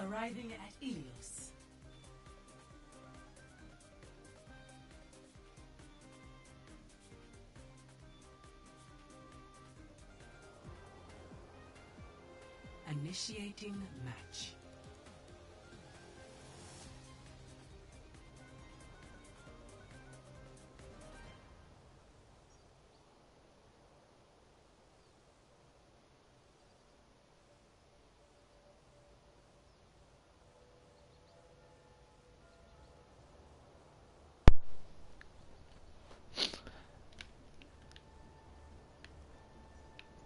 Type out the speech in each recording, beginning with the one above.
arriving at Ilios. Initiating match.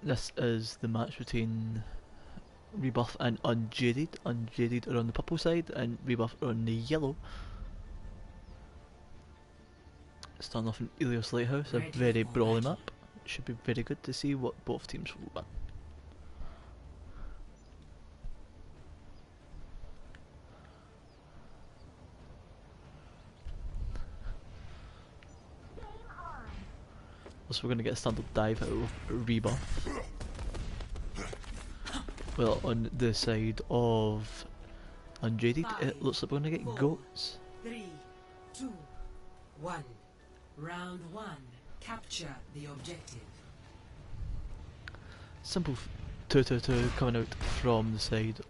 This is the match between Rebirth and Unjaded. Unjaded are on the purple side and Rebirth are on the yellow. Starting off in Ilios Lighthouse, a very brawly map. It should be very good to see what both teams will win. So we're going to get a standard dive out of Rebirth. Well, on the side of Unjaded, it looks like we're going to get goats. 3, 2, 1. Round 1. Capture the objective. Simple 2-2-2 coming out from the side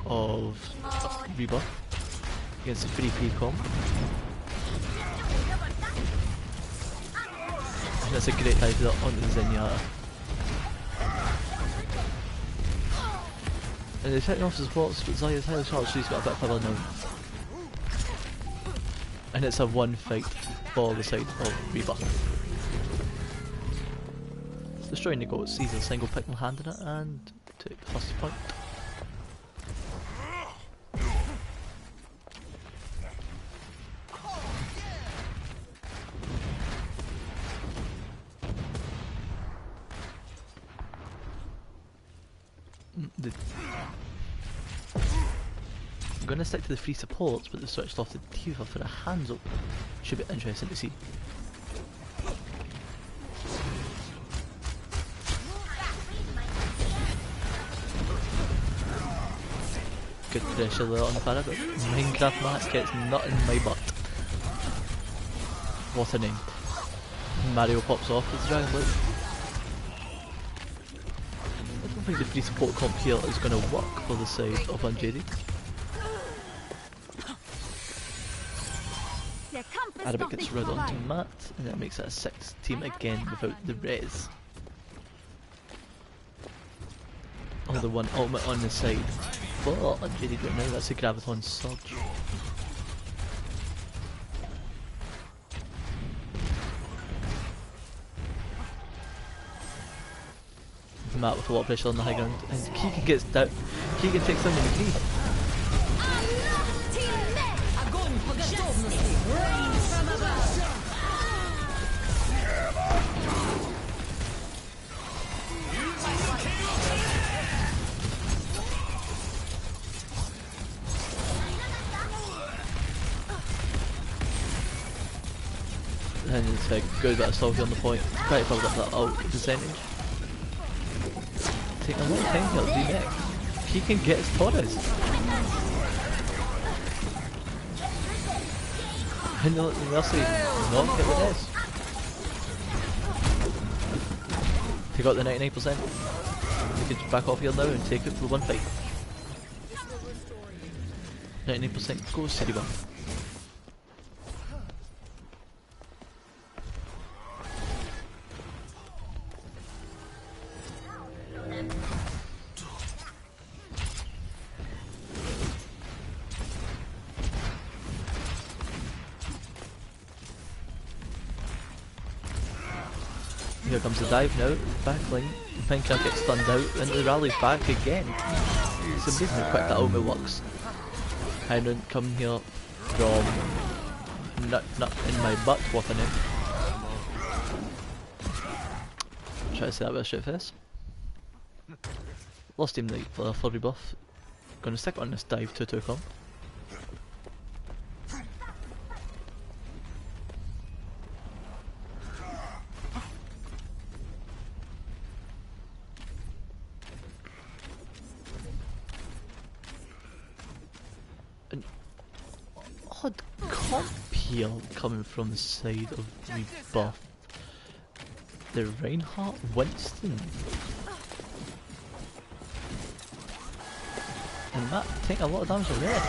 of Rebirth against a free comp. That's a great dive onto the Zenyatta. And they're taking off his blocks, but Zaya's highly charged, so he's got a bit of cover now. And it's a one fight for the side of Rebirth. Destroying the goats, sees a single pick and hand in it, and take the first point. I'm going to stick to the free supports, but they switched off the Tifa for a hands up. Should be interesting to see. Good pressure there on the Farah, but Minecraft Matt gets nut in my butt. What a name. Mario pops off with the Dragon Blade. I don't think the free support comp here is going to work for the side of Unjaded. Arabic gets rid onto Matt, and that makes it a 6 team again without the res. Another one ultimate on the side. But Unjaded right now, that's a Graviton Surge. Matt with a lot of pressure on the high ground, and Keegan gets down. Keegan takes down the knee. And it's a good bit of salty on the point. Try to build up that ult percentage. Taking a lot of time here to do next. He can get his Torres. And the Mercy not get the res. He got the 99%. He can back off here now and take it for one fight. 99% goes to Rebirth. Here comes the dive now, backline. Minecraft gets stunned out, and the rally's back again. It's amazing how quick that ultimate works. Highland come here from nut in my butt, what a name. Try to say that with a straight face. Lost team night for Rebirth. Gonna stick on this dive 2-2 comp. odd comp here coming from the side of Rebirth. The Reinhardt Winston. And that taking a lot of damage already.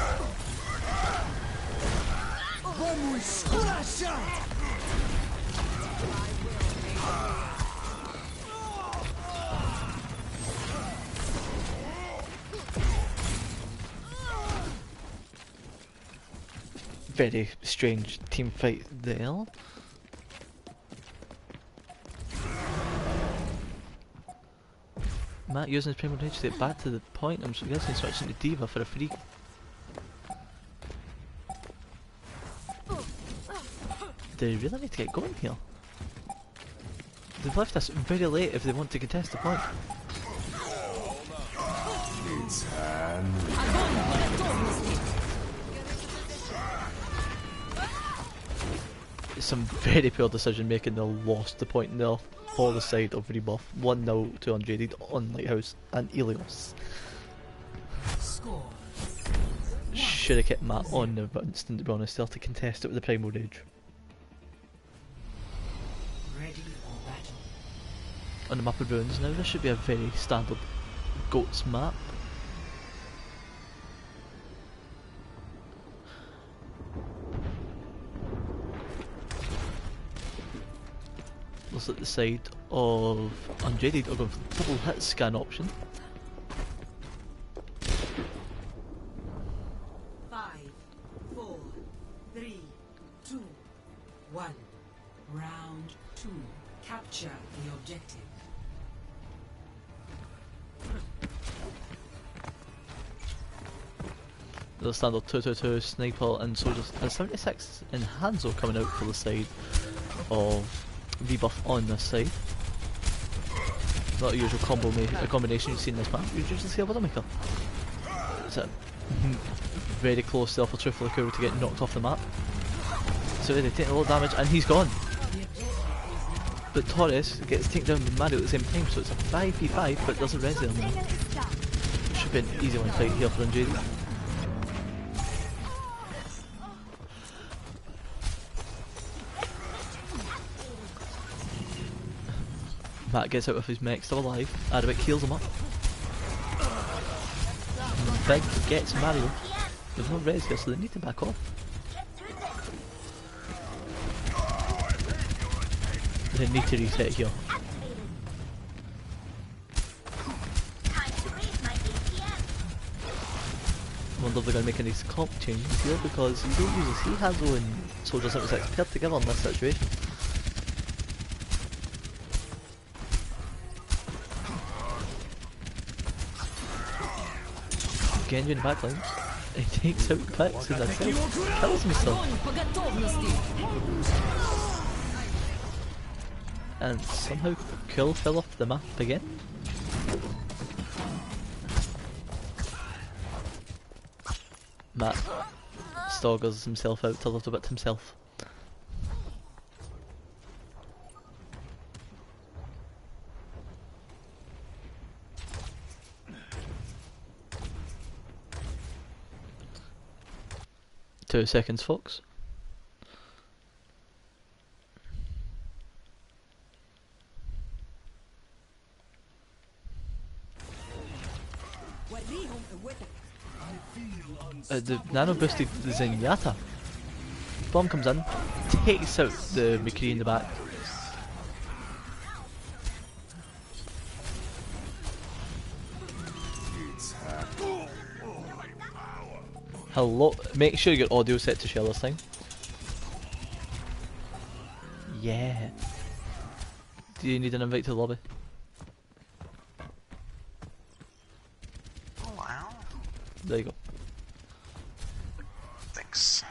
Very strange team fight there. Matt using his primal rage to get back to the point. I'm guessing switching to Diva for a free. They really need to get going here. They've left us very late if they want to contest the point. Some very poor decision making. They lost the point there for the side of Rebirth. 1-0 to Unjaded on Lighthouse and Elios. Should have kept Matt on the instant, to be honest, there to contest it with the Primal Rage. On the map of Ruins now, this should be a very standard GOATS map. Looks like the side of Unjaded are going for the double hit scan option. 5, 4, 3, 2, 1. Round 2. Capture the objective. The standard 2-2-2 sniper and soldiers, and 76 in Hanzo coming out for the side of Rebirth on this side. Not a usual combination you see in this map. You usually see a Widowmaker. It's a very close there for Truthfully Cool to get knocked off the map. So they take a lot of damage and he's gone. But Torres gets taken down with Mario at the same time, so it's a 5v5, but there's a res there now. Should be an easy one fight here for Unjaded. Matt gets out of his mech, still alive. Arabic heals him up. Big gets Mario. There's no res here, so they need to back off. They need to reset here. I wonder if they're going to make any comp changes here, because you don't usually see Hanzo and Soldier 76 paired together in this situation. Genji in the backline. He takes out Pix and that's it. Kills himself. And somehow Cool fell off the map again. Matt staggers himself out a little bit himself. Two seconds, Fox. The nano boosted Zenyatta. Bomb comes in, takes out the McCree in the back. Hello, make sure your audio set to shell this time. Yeah. Do you need an invite to the lobby? Oh wow. There you go. Thanks.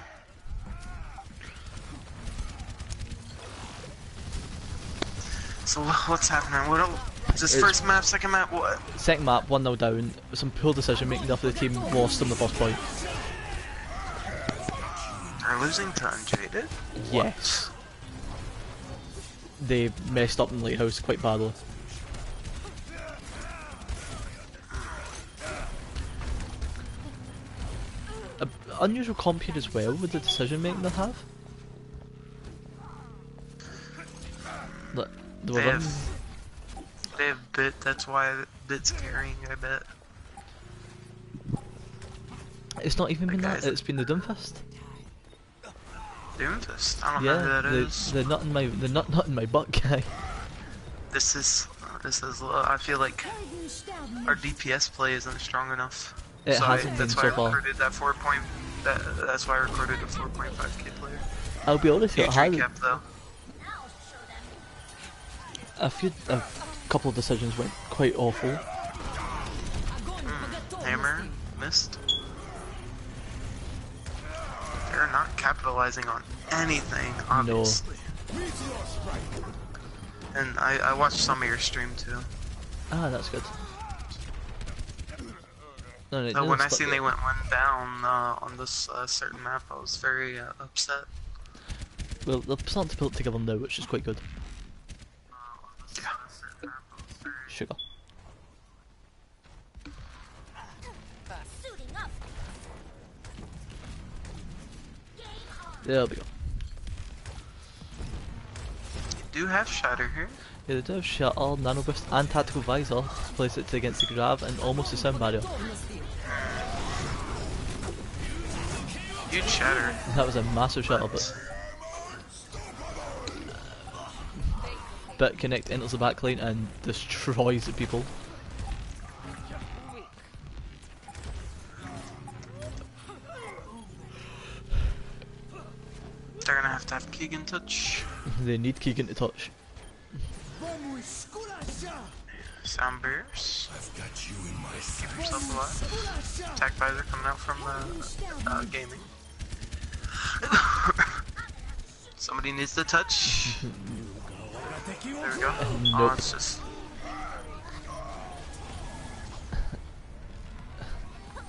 So what's happening? What is this first map, second map, what? Second map, 1-0 down. Some poor decision making there for the team, lost on the first point. They're losing to Unjaded? Yes. They messed up in Lighthouse quite badly. unusual comp here as well with the decision making they have. Look, they were running. They have Bit, that's why Bit's carrying, I bet. It's not even been that, guys- it's been the Doomfist. Doomfist? I don't know who that is. They're not in my butt guy. This is, I feel like our DPS play isn't strong enough. It hasn't been that's so why I far. recruited that's why I recruited a 4.5k player. I'll be honest, it Huge has. recap though. A couple of decisions went quite awful. Hammer missed. They're not capitalizing on anything, obviously. And I watched some of your stream too. Ah, that's good. No, So when I seen they went one down on this certain map, I was very upset. Well, they're starting to build it together now, which is quite good. Yeah. Sugar. There we go. You do have Shatter here. Yeah, they do have Shuttle, Nano Boost, and Tactical Visor. Place it against the grab and almost the sound barrier. Huge Shatter. That was a massive shuttle, but Connect enters the back lane and destroys the people. They're gonna have to have Keegan touch. They need Keegan to touch. Sound barriers. Keep yourself alive. Attack visor coming out from gaming. Somebody needs to touch. There we go. Nope. Oh, it's just.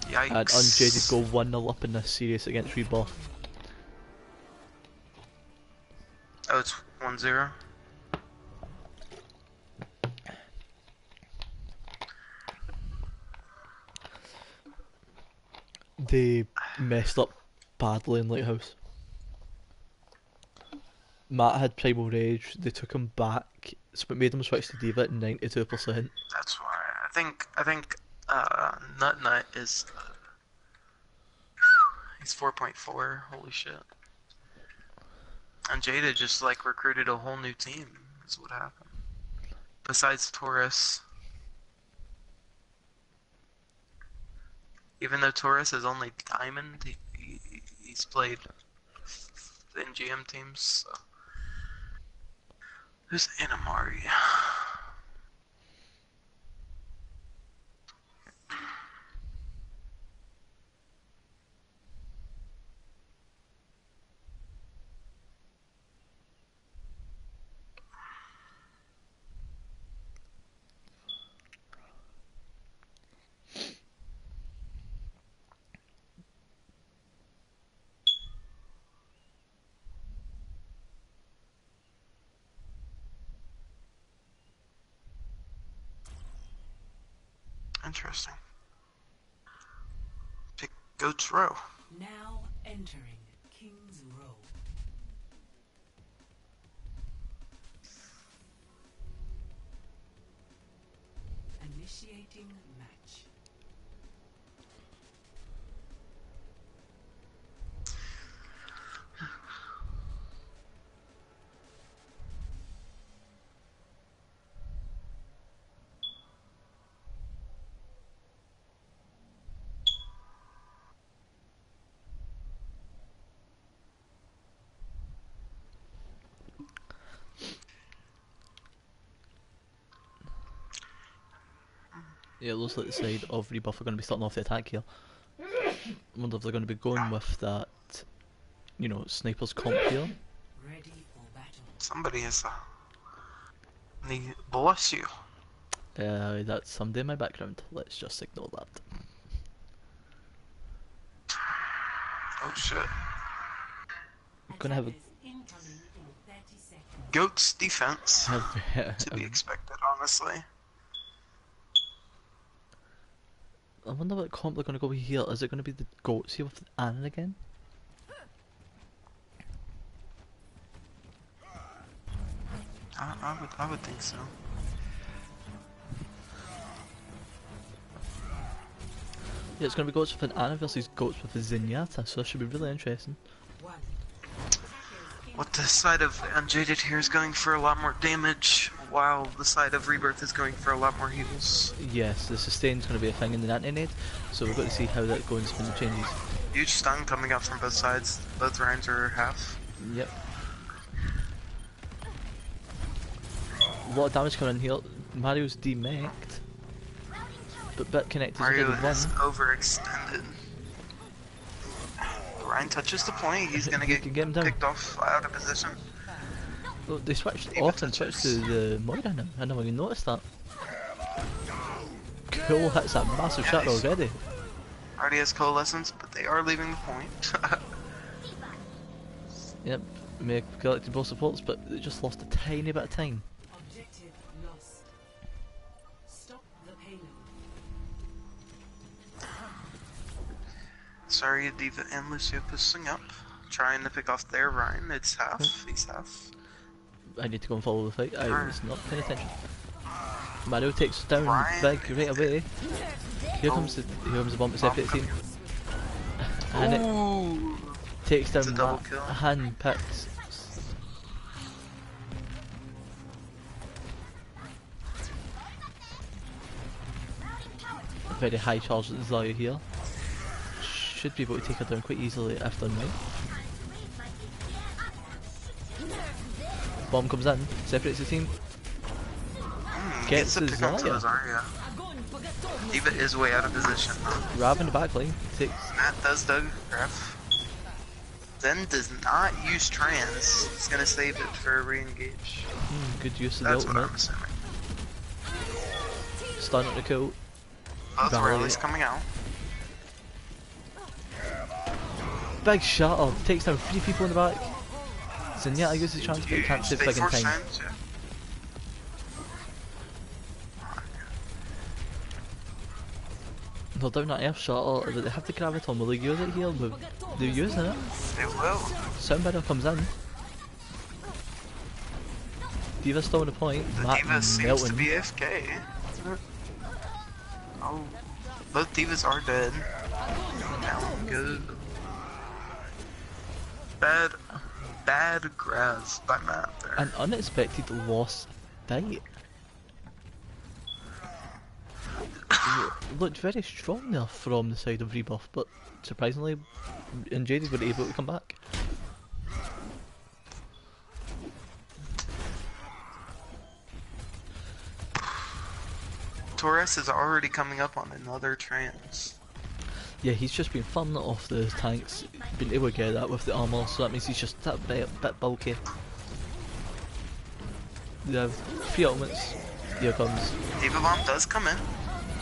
Yikes. And Unjaded go 1-0 up in this series against Rebirth. Oh, it's 1-0. They messed up badly in Lighthouse. Matt had Primal Rage, they took him back, so it made him switch to Diva at 92%. That's why I think Nut is he's 4.4. Holy shit! And Jada just like recruited a whole new team. Is what happened. Besides Taurus, even though Taurus is only Diamond, he's played in GM teams. So. Who's Anamari? Interesting. Pick Goat's Row. Now entering King's Row. Initiating match. Yeah, it looks like the side of Rebirth are going to be starting off the attack here. I wonder if they're going to be going with that, you know, sniper's comp here. Ready for battle. Somebody is bless you. That's somebody in my background. Let's just ignore that. Oh shit. Gonna have a Attackers incoming in 30 seconds. Goat's defense. have To be expected, honestly. I wonder what comp they're going to go with here. Is it going to be the goats here with Anna again? I would think so. Yeah, it's going to be goats with an Anna versus goats with a Zenyatta, so that should be really interesting. What the side of Unjaded here is going for a lot more damage, while the side of Rebirth is going for a lot more heals. Yes, the sustain's going to be a thing in the anti-nade, so we've got to see how that goes when the changes. Huge stun coming out from both sides. Both Rhymes are half. Yep. A lot of damage coming in here. Mario's demeched, but bit connected. Mario is overextended. Ryan touches the point, he's gonna get him down. picked off out of position. Oh, they switched off and switched to the Moira now. I never even noticed that. Cool hits that massive shot already. Already has coalescence, but they are leaving the point. Yep, may have collected both supports, but they just lost a tiny bit of time. Objective lost. Stop the payload. Sorry, Diva and Lucio pushing up, trying to pick off their Ryan. It's half, he's half. I need to go and follow the fight. I was not paying attention. Mario takes down Ryan. Big right away. Here comes the bomb to separate the team. And it takes down It's a double that kill. hand picks. A very high charge at Zaya here. Should be able to take her down quite easily if done right. Bomb comes in, separates the team. Gets the the pick onto the Zarya. Zarya. Diva is way out of position. Rav in the backline takes. Matt does Doug Ref. Zen does not use trans. He's gonna save it for a re-engage. Good use of the That's what ultimate. I'm assuming. Stun at the kill. Both Valley. rallies coming out. Big shatter. Takes down 3 people in the back. Zenyatta uses chance but can't save Big in time. Times, yeah. They're down that Earth shatter, but they have the Graviton. Will they use it here? They're using it. They will. Soundbidder comes in. Diva's still on the point. The Matt Diva seems melting. to be AFK. Oh, both Divas are dead. Down good. Bad grasp by Matt there. An unexpected loss fight. Looked very strong there from the side of Rebirth, but surprisingly, Jaded were able to come back. Torres is already coming up on another trans. Yeah, he's just been farming it off the tanks, been able to get that with the armour, so that means he's just that bit bulky. They have 3 ultimates. Here comes. Diva Bomb does come in.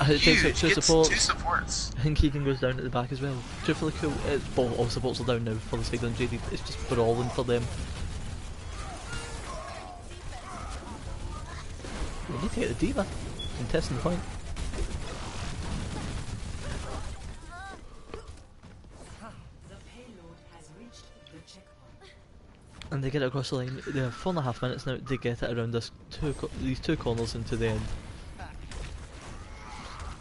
It takes out 2 Gets supports. 2 supports. And Keegan goes down at the back as well. Truthfully cool. It's both all supports are down now for the side of Jaded. It's just brawling for them. We need to get the Diva. Contesting the point. The payload has reached the checkpoint. And they get it across the line. They have 4.5 minutes now to get it around these 2 corners into the end.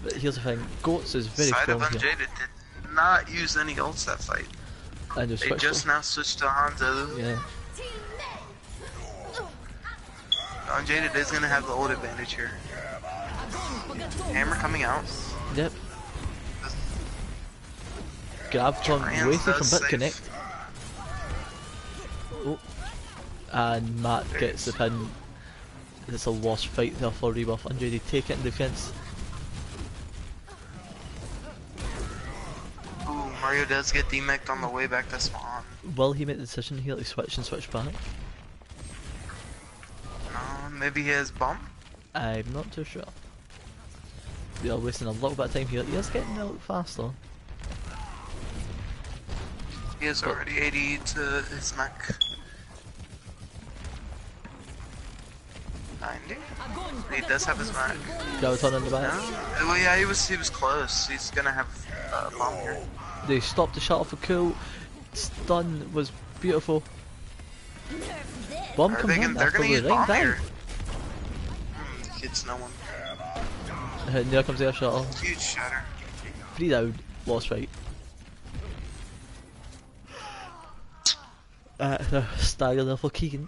But here's the thing, Goats is very Side strong of here. Unjaded did not use any ults that fight. And They switched just now switched to Hanzo. Yeah. Unjaded is gonna have the ult advantage here. Hammer coming out. Yep. Grabbed on Trans way through does from Bit save. Connect. Oh. And Matt gets the pin. It's a lost fight there for Rebirth. Unjaded take it in defense. Ooh, Mario does get demeched on the way back to spawn. Will he make the decision here to switch and switch back? Maybe he has bump? I'm not too sure. They are wasting a little bit of time here. He is getting out faster. He is already 80 to his mech. 90? He does have his back. Graviton in the back. No? Well, yeah, he was close. He's gonna have bomb here. They stopped the shuttle for cool. Stun was beautiful. Bomb comes in They're after gonna the use rain bomb down. here. Hits no one. And there comes their shuttle. Huge shatter. 3 down, lost right. Stagger there for Keegan.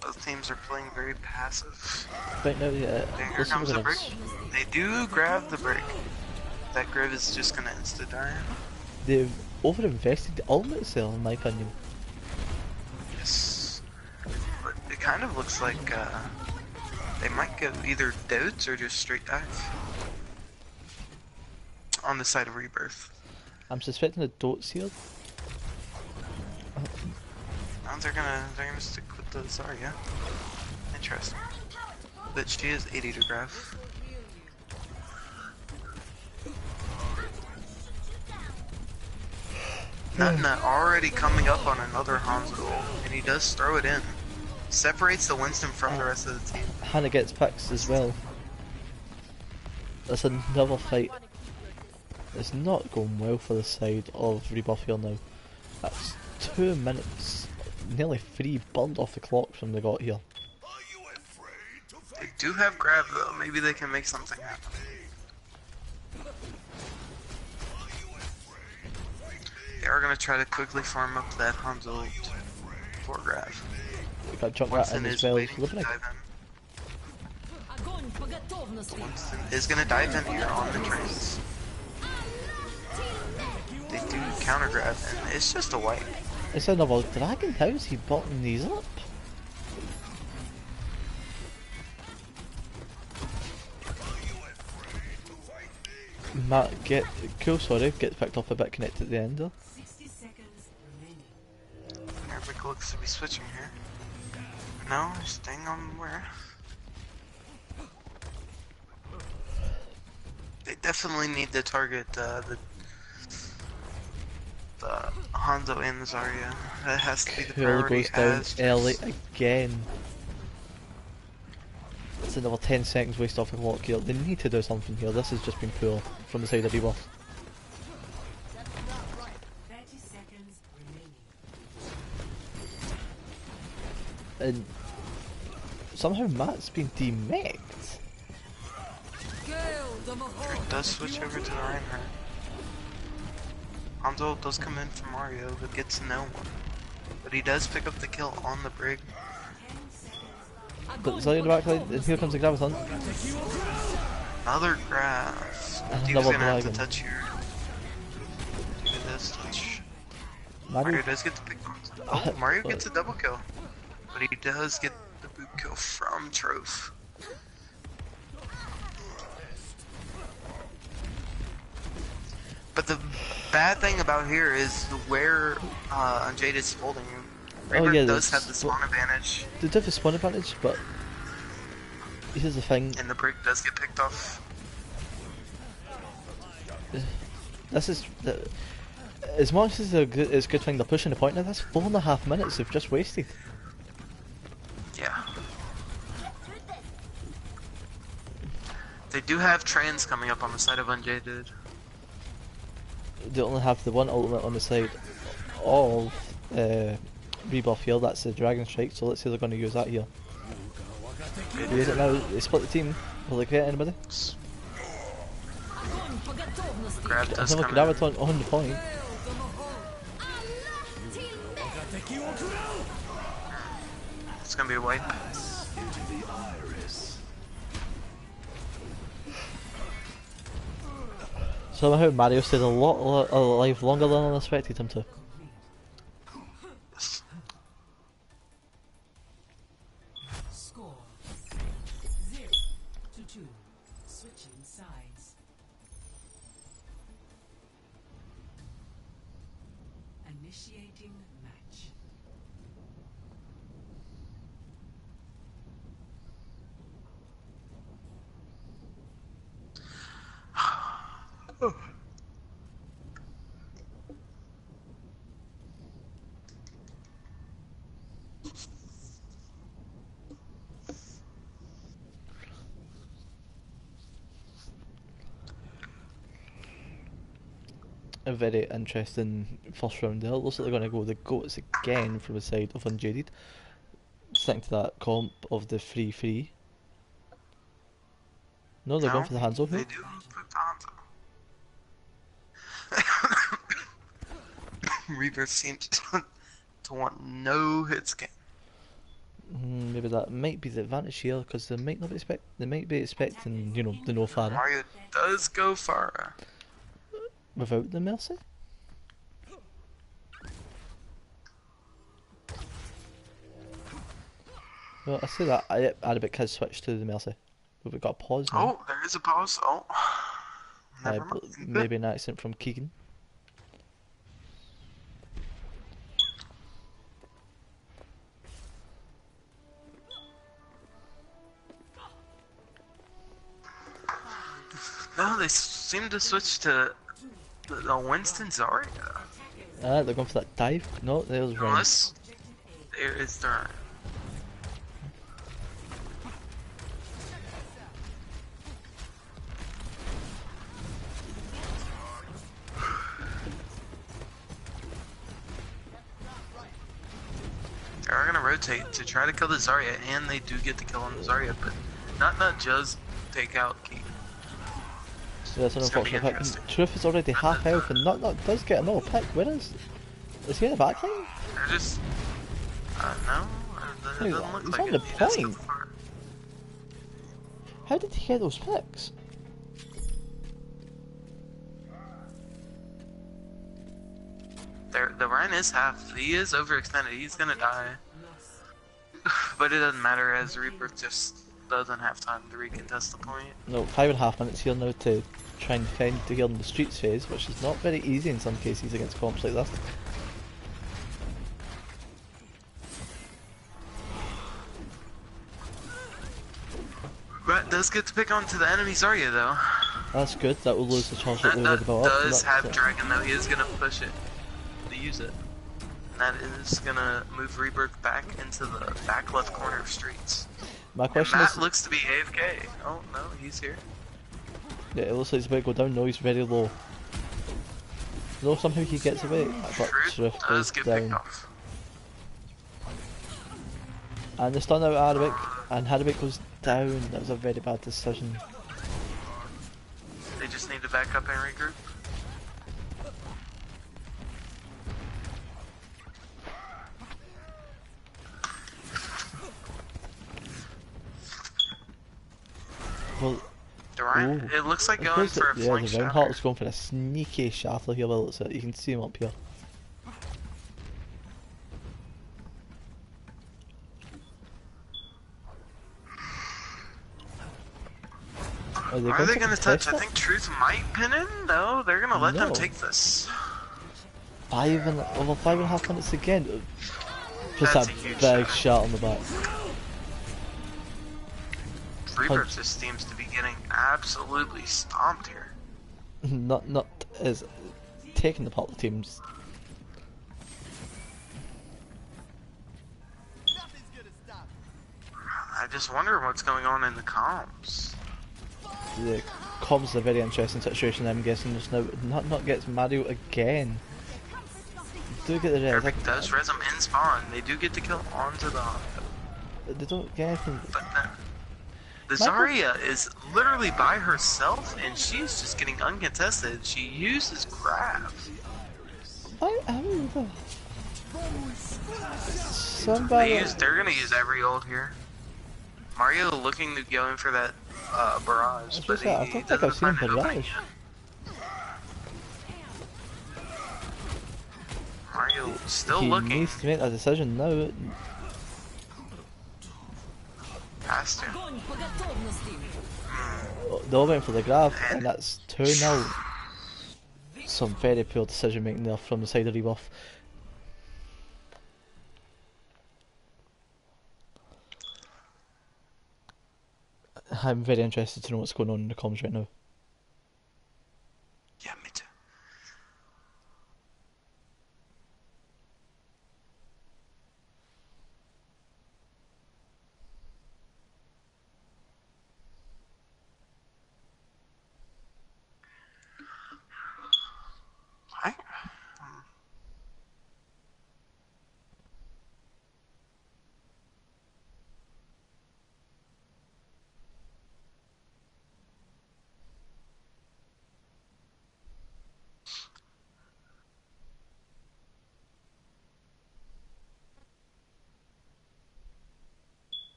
Both teams are playing very passive. Right now, yeah. Here comes the brick. They do grab the brick. That Griv is just gonna insta-die. They've over-invested the ultimates there, in my opinion. Yes. But it kind of looks like they might go either dotes or just straight dive. On the side of Rebirth. I'm suspecting the dots here. Now they're gonna stick with the Zarya. Interesting. But she is 80 to grab. Nutna already coming up on another Hanzo, and he does throw it in. Separates the Winston from the rest of the team. Hannah gets picks as well. That's another fight. It's not going well for the side of Rebuff here now. That's 2 minutes, nearly 3 burned off the clock from they got here. They do have grab though, maybe they can make something happen. They are going to try to quickly farm up that Hanzo for grab. We got Junkrat Winston in as is well. waiting to Looking like dive in. Winston is going to dive in here on the trains. They do counter grab and it's just a wipe. it's another dragon. How is he botting these up? Matt get cool, sorry, gets picked off a bit connected at the end there. 60 seconds remaining. Eric looks to be switching here. No, staying on where? They definitely need to target the Hanzo and Zarya. That has to be the Cool priority. goes down as early again. It's another 10 seconds waste off the clock here. They need to do something here. This has just been poor from the side of Rebuff. 30 seconds remaining. And somehow Matt's been demeked. Drake does switch over to the Reinhardt. Hanzo does come in from Mario, but gets no one. But he does pick up the kill on the brig. But Zarya in the backline, and here comes the Graviton. Another grab. He was Another gonna have to dragon. touch here. He does touch. Mario, Mario does get the big ones. Oh, Mario gets a double kill. But he does get the boot kill from Troph. But the bad thing about here is where Jade is holding. Rebirth yeah, does that's- have the spawn advantage, they do have a spawn advantage, but here's the thing. and the brick does get picked off. This is as much as it's a good thing they're pushing the point now. That's 4.5 minutes they've just wasted. Yeah. They do have trains coming up on the side of Unjaded. They only have the one ultimate on the side of Rebuff here. That's the Dragon Strike. So let's see they're going to use that here. They use it now. They split the team. Will they get anybody? Grab does Another come in. Graviton on the point. It's gonna be a wipe. Somehow Mario stayed a lot alive longer than I expected him to. Score 0-2. Switching sides. Initiating match. a very interesting first round there. It looks like they're going to go the goats again from the side of Unjaded. Sticking to that comp of the 3-3. No, they're going for the hands off They here. do put the hands up. Rebirth seems to want no hit scan. Maybe that might be the advantage here because they might not be expecting, you know, the no Pharah Mario does go Pharah. without the Mercy. Well, I say that Arabic has switched to the Mercy. But we've got a pause now. Oh, there is a pause. Oh, never mind. Maybe an accident from Keegan. No, they seem to switch to the Winston Zarya. They're going for that dive. No, there's Ryan. Unless there is the. They're gonna rotate to try to kill the Zarya, and they do get the kill on the Zarya, but not just take out Keegan. So that's an It's gonna be unfortunate pick. interesting. Truth is already half health and not does get another pick. Where is he in the backline? They're just. No. It doesn't look He's like on it. the He does go point. far. How did he get those picks? The Ryan is half. He is overextended. He's gonna die. But it doesn't matter as Rebirth just doesn't have time to recontest the point. No, 5.5 minutes here now to try and defend to here in the streets phase, which is not very easy in some cases against comps like this. Rat does get to pick onto the enemy Zarya though. That's good, that will lose the charge that That, they that would built up. does That's have it. Dragon though. He is gonna push it to use it. And that is gonna move Rebirth back into the back left corner of streets. My And question Matt is, looks to be AFK. Oh no, he's here. yeah, it looks like he's about to go down, no, he's very low. No, somehow he gets away, but Truth Truth does goes get picked down. off. And they stun out Arabic, and Arabic goes down. That was a very bad decision. They just need to back up and regroup. Well, The Ryan, ooh. it looks like It going looks for a like, flank the shot. Reinhardt's going for a sneaky shuffle here, well, it's you can see him up here. Are they gonna touch? I think Truth might pin in. No, they're gonna let them No. take this. Over 5.5 minutes again. Just That's a a huge big shot. shot on the back. Rebirth just seems to be getting absolutely stomped here. Not as taking the part of the teams. I just wonder what's going on in the comms. The comms is a very interesting situation. I'm guessing just now. Not gets Mario again. Do get the res. Perfect does res them in spawn. They do get the kill onto the. They don't get anything. But the Zarya is literally by herself, and she's just getting uncontested. She uses grab. Why? How the? Somebody. They're gonna use every ult here. Mario looking to go in for that barrage, but I he don't think doesn't I've seen find it opening barrage. yet. Mario still He looking needs to make a decision now. past him. They're all waiting for the grab, and that's 2-0. Some very poor decision making there from the side of Rebirth. I'm very interested to know what's going on in the comms right now. Yeah, me too.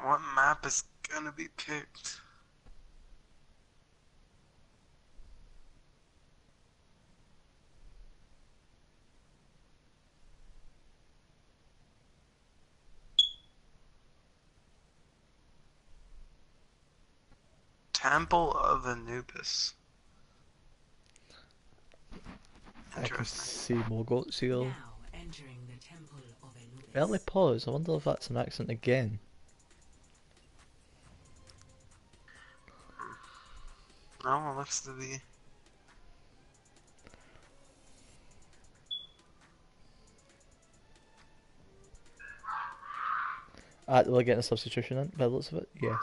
What map is gonna be picked? Temple of Anubis. I can Interesting. see more goat seal. Now entering the Temple of Anubis. Early pause, I wonder if that's an accent again. No, it looks to be. We're getting a substitution in, by the looks of it, yes.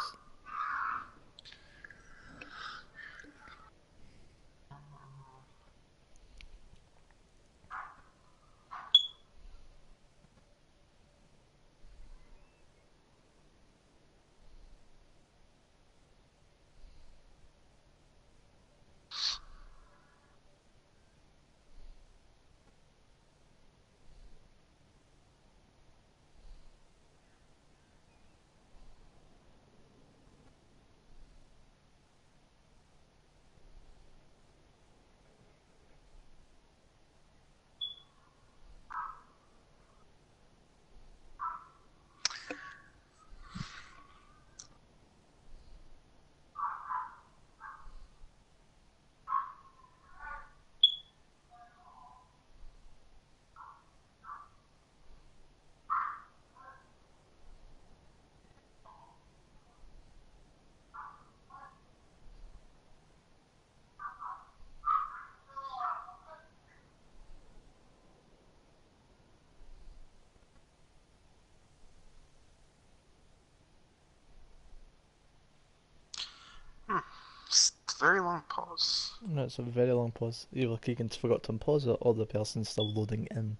Very long pause. No, it's a very long pause. Either Keegan forgot to unpause it or the person's still loading in.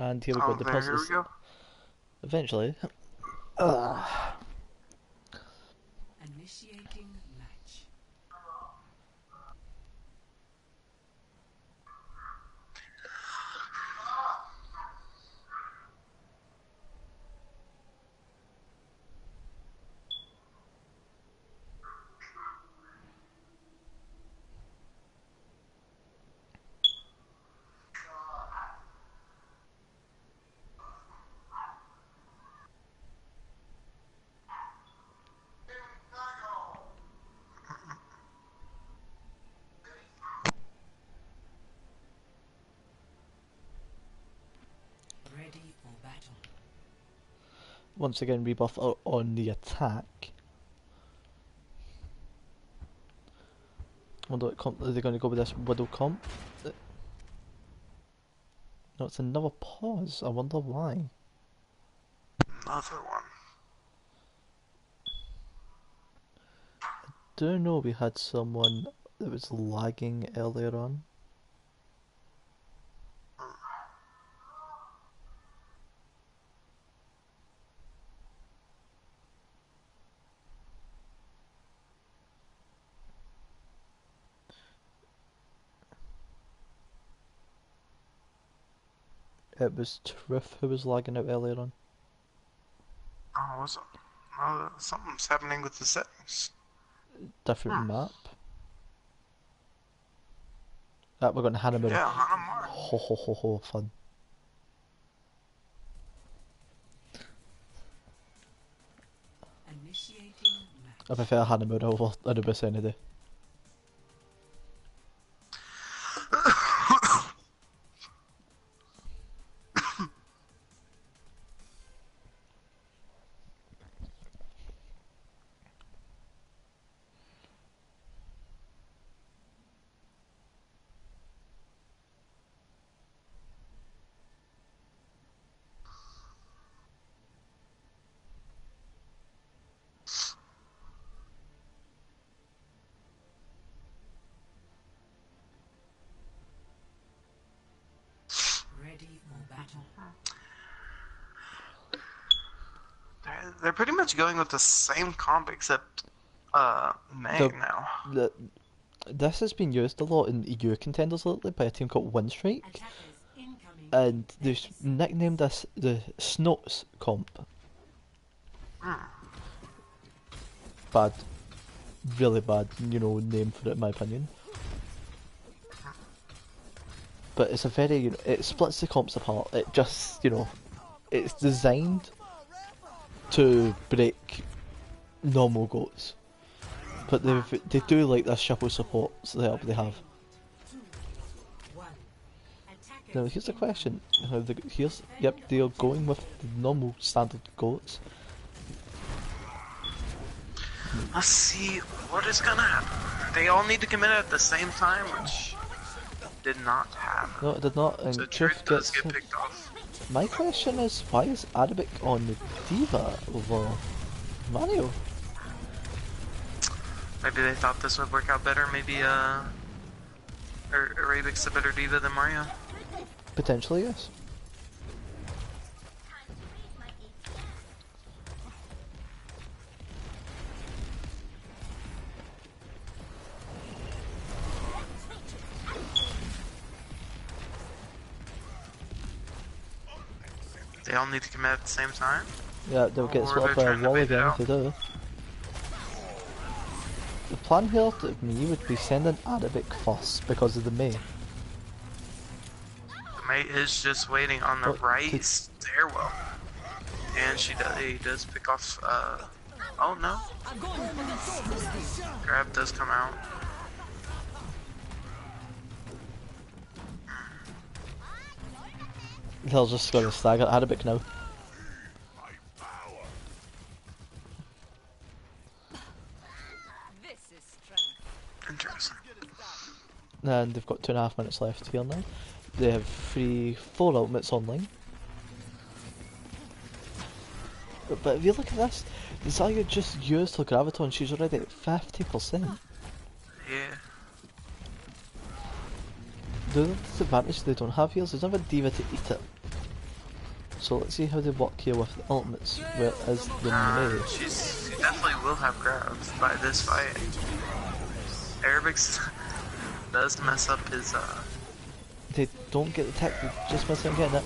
And here we go, the There, pause here we is go. eventually. Initiating match. Ready for battle. Once again, rebuff out on the attack. Wonder what comp are they going to go with this Widow comp? No, it's another pause. I wonder why. Another one. Do you know we had someone that was lagging earlier on? It was Truth who was lagging out earlier on. Oh, what's up? Oh, something's happening with the settings. Different map. We're going to Hanamura. Yeah, Hanamura. Ho ho ho ho, fun. Initiating match. I prefer Hanamura over Anubis any day. pretty much going with the same comp except May The- now. This has been used a lot in EU contenders lately by a team called Windstrike, Attackers incoming. and they've nicknamed this the Snots comp. Bad, really bad, name for it in my opinion. But it's a very, it splits the comps apart. It just, it's designed to break normal goats. But they do like this shuffle support setup they have. 1. Attackers Now here's the question. They are going with the normal standard goats. Let's see what is gonna happen. They all need to commit at the same time, which did not happen. No, it did not, and So Truth Truth does gets... get picked off. My question is, why is Arabic on the Diva over Mario? Maybe they thought this would work out better. Maybe Arabic's a better diva than Mario. Potentially, yes. They all need to commit at the same time. Yeah, they'll get Or split up they're by a trying to wall bait it again out. if they do. The plan here to me would be sending Arabic first because of the May. May is just waiting on the Oh, right did- stairwell, and he does pick off. Oh no! Grab does come out. They're just going to stagger Arabic now. This is strength. Interesting. And they've got 2.5 minutes left here now. They have 4 ultimates online. But if you look at this, Zarya just used her Graviton, she's already at 50%. Yeah. The other disadvantage they don't have here is there's never Diva to eat it. So let's see how they work here with the ultimates, where is the May. She definitely will have grabs by this fight. Arabix does mess up his They don't get the tech, they just miss out getting it.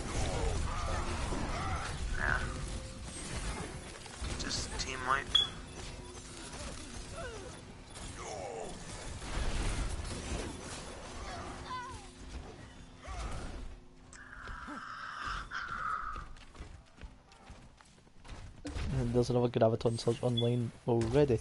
yeah. Just team wipe. And there's another Graviton Surge online already.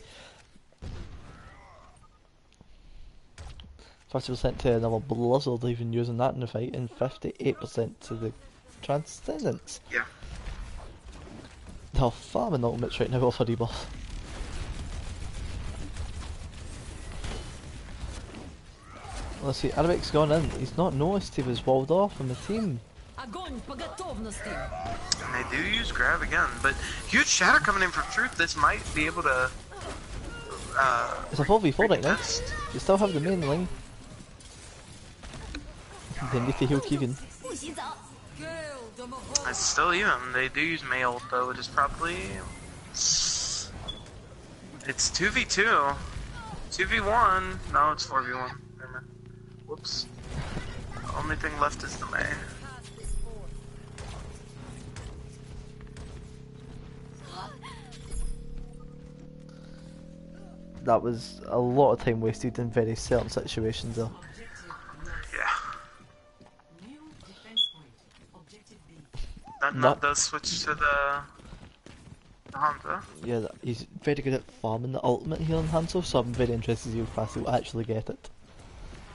50% to another Blizzard even using that in the fight, and 58% to the Transcendence. Yeah. They're farming ultimates right now off a debuff. Let's see, Arabic's gone in. He's not noticed he was walled off from the team. Огонь по готовности. And they do use grab again, but huge shatter coming in from Truth. This might be able to. It's a 4v4 right now. retest. You still have the main line. They need to heal Keegan. It's still even. They do use May ult though. It is probably. It's 2v2. 2v1. No, it's 4v1. Never mind. Whoops. The only thing left is the May. That was a lot of time wasted in very certain situations though. Yeah. New defense point. Objective B. That No. nut does switch to the Hanzo. Yeah, he's very good at farming the ultimate here in Hansel, so I'm very interested to see how fast he'll actually get it.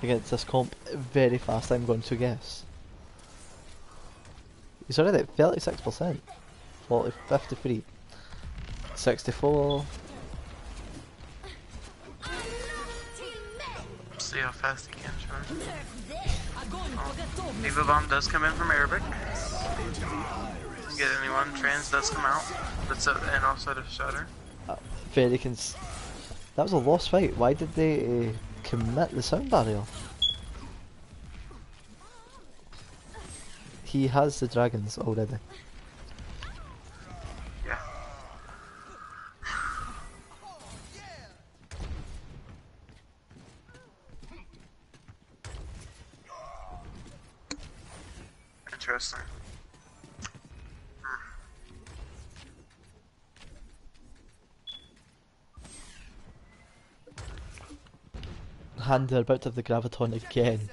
Against this comp, very fast I'm going to guess. He's already at 36%. 40, 53. 64. See how fast he can charge. Огонь по готовности. Diva Bomb does come in from Arabic. Doesn't get anyone. Trans does come out. That's an offside of Shatter. Very That was a lost fight. Why did they commit the sound barrier? He has the dragons already. Yeah. And they're about to have the Graviton again.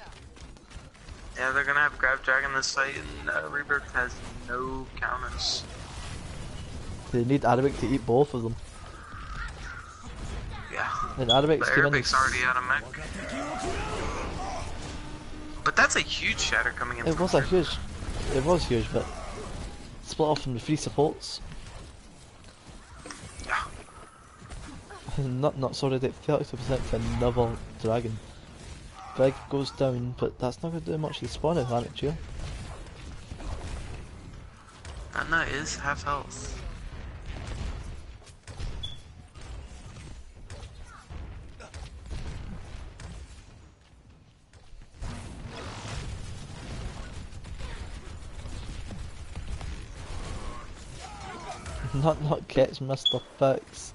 Yeah, they're gonna have Grab Dragon this fight, and Rebirth has no counters. They need Arabic to eat both of them. Yeah. And Arabic's The came in Arabic's already out of mech. But that's a huge shatter coming in. It was huge, but split off from the 3 supports. Yeah. not sorry, that 30% to another dragon. Big goes down, but that's not going to do much to the spawn advantage here. And that is half health. Not gets Mr. Fix.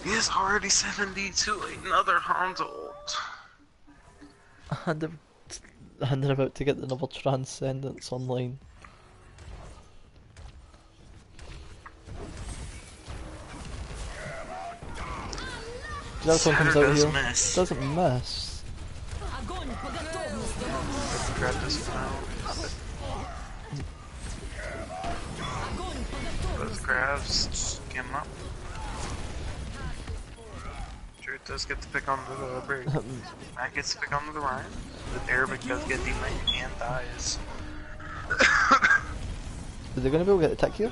He is already 70 to another Hound ult. And they're about to get another Transcendence online. That one comes out here. Miss. Doesn't miss. Grab this now. Those grabs came up. Sure does get to pick on the break. Matt gets to pick on the Ryan. The Arabic does get demiked and dies. Are they going to be able to get the tick here?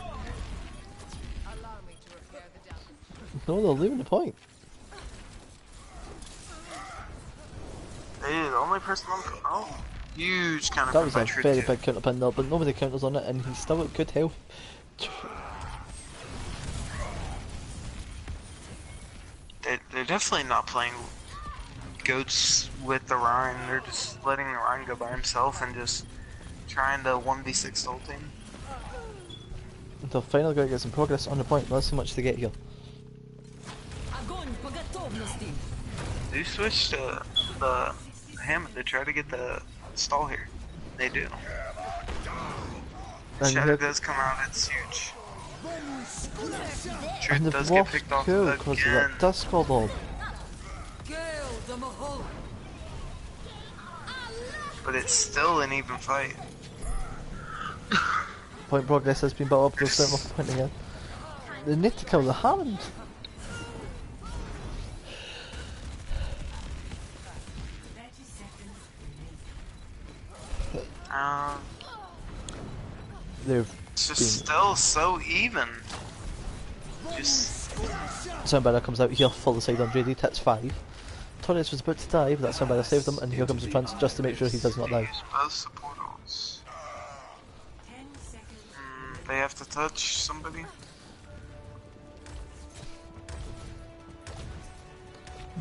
No, they're leaving the point. Hey, the only person on huge counter That was by a True very too. big counter pin there, but nobody counters on it, and he's still at good health. They're definitely not playing goats with the Ryan. They're just letting the Ryan go by himself and just trying to 1v6 ulting. They're finally going to get some progress on the point. Let's see how much they get here. They switched to the Hammond to try to get the stall here. They do. And Shadow does come out, it's huge. Truth and does they've get lost picked off cool because of again. that Discord orb. But it's still an even fight. Point progress has been built up to a certain point again. They need to kill the Hammond. 30 seconds They've It's just been... still so even. Just Soundbarrier comes out here for the side on JD, hits 5. Torres was about to die, but that Soundbarrier saved him, and here comes the Trance just to make sure he does not die. use both support ults. 10 seconds. They have to touch somebody.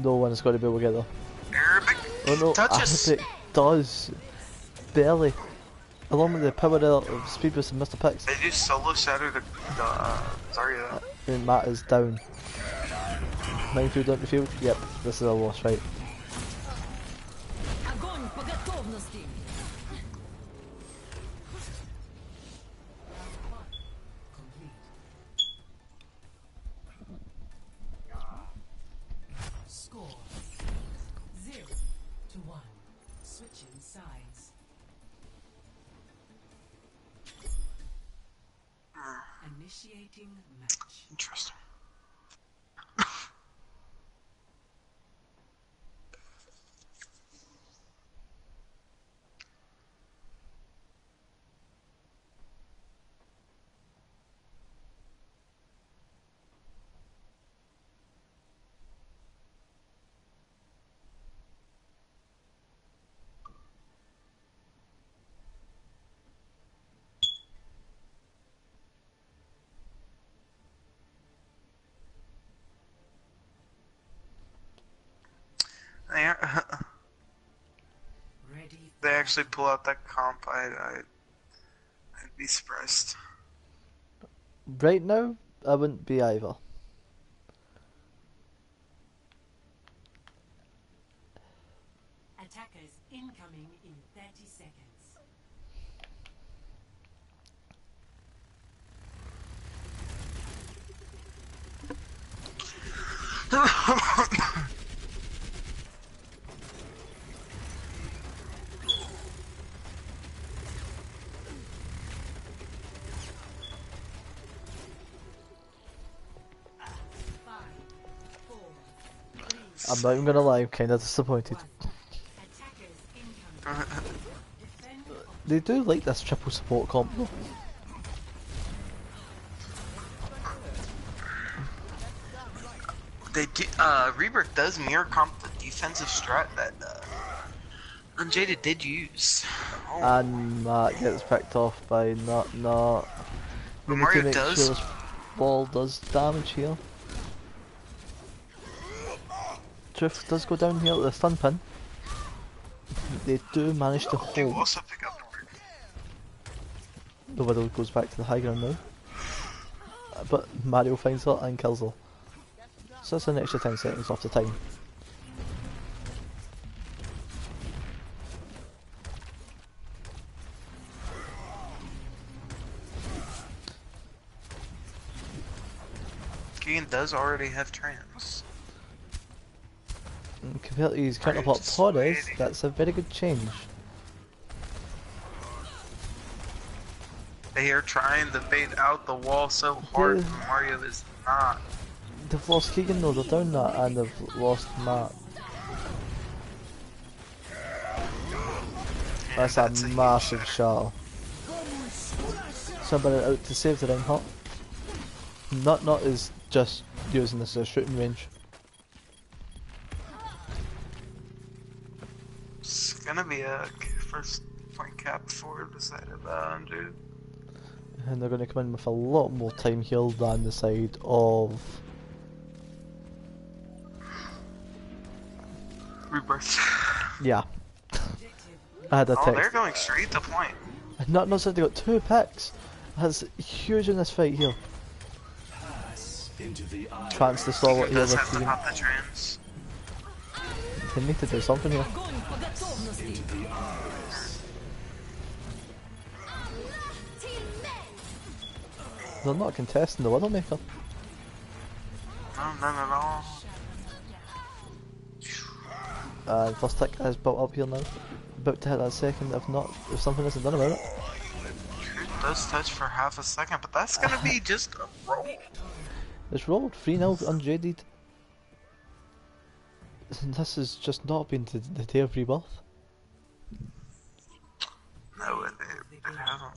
No one is going to be able to get there. Arabic Oh no, touches. Arabic does. Barely. Along with the power of Speed Boost and Mr. Pix. They just solo shatter the Zarya. And Matt is down. Minefield down the field? Yep, this is a loss, right? Score 0-1. Switching sides. Initiating match. Interesting. Ready. They actually pull out that comp, I'd be surprised. Right now, I wouldn't be either. Attackers incoming in 30 seconds. I'm not even gonna lie, I'm kinda disappointed. They do like this triple support comp though. They do, Rebirth does mirror comp the defensive strat that Unjaded did use. Oh. And Matt gets picked off by not. We need Mario to make does. sure this ball does damage here. Truth does go down here with the stun pin. They do manage to Do hold. also pick up The Widow goes back to the high ground now. But Mario finds her and kills her. So that's an extra 10 seconds off the time. Keegan does already have trans. And compared to his counterpart just Torres, waiting. that's a very good change. They are trying to bait out the wall so hard, Yeah. but Mario is not. They've lost Keegan though, they're down that, and they've lost Matt. And That's a huge massive shot. shot. Somebody out to save the Reinhardt. Not is just using this as a shooting range. It's gonna be a first point cap for the side of Andrew. And they're going to come in with a lot more time here than the side of Rebirth. yeah. I had a Oh, they're text. going straight to point. And not said they got 2 picks. That's huge in this fight here. Trans to Stalwart here Does with have to Keegan. pop the trans. They need to do something here. They're not contesting the Widowmaker. No, none at all. First tick is built up here now. About to hit that second if something isn't done about it. Truth does touch for half a second, but that's gonna be just a roll. It's rolled 3-0 unjaded. This has just not been the day of Rebirth. No, it hasn't.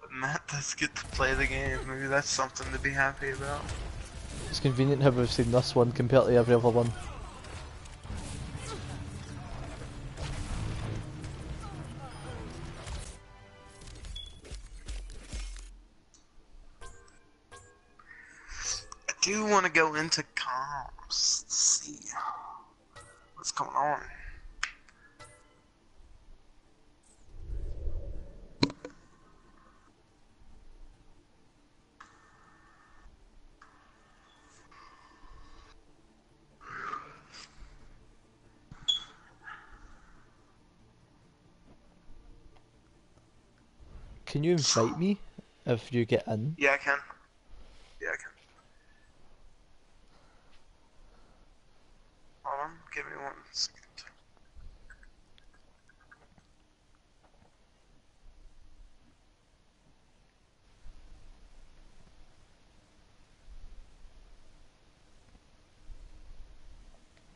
But Matt does get to play the game. Maybe that's something to be happy about. It's convenient how we've seen this one compared to every other one. I do want to go into comps to see what's going on. Can you invite me if you get in? Yeah, I can. Yeah, I can. Hold on, give me 1 second.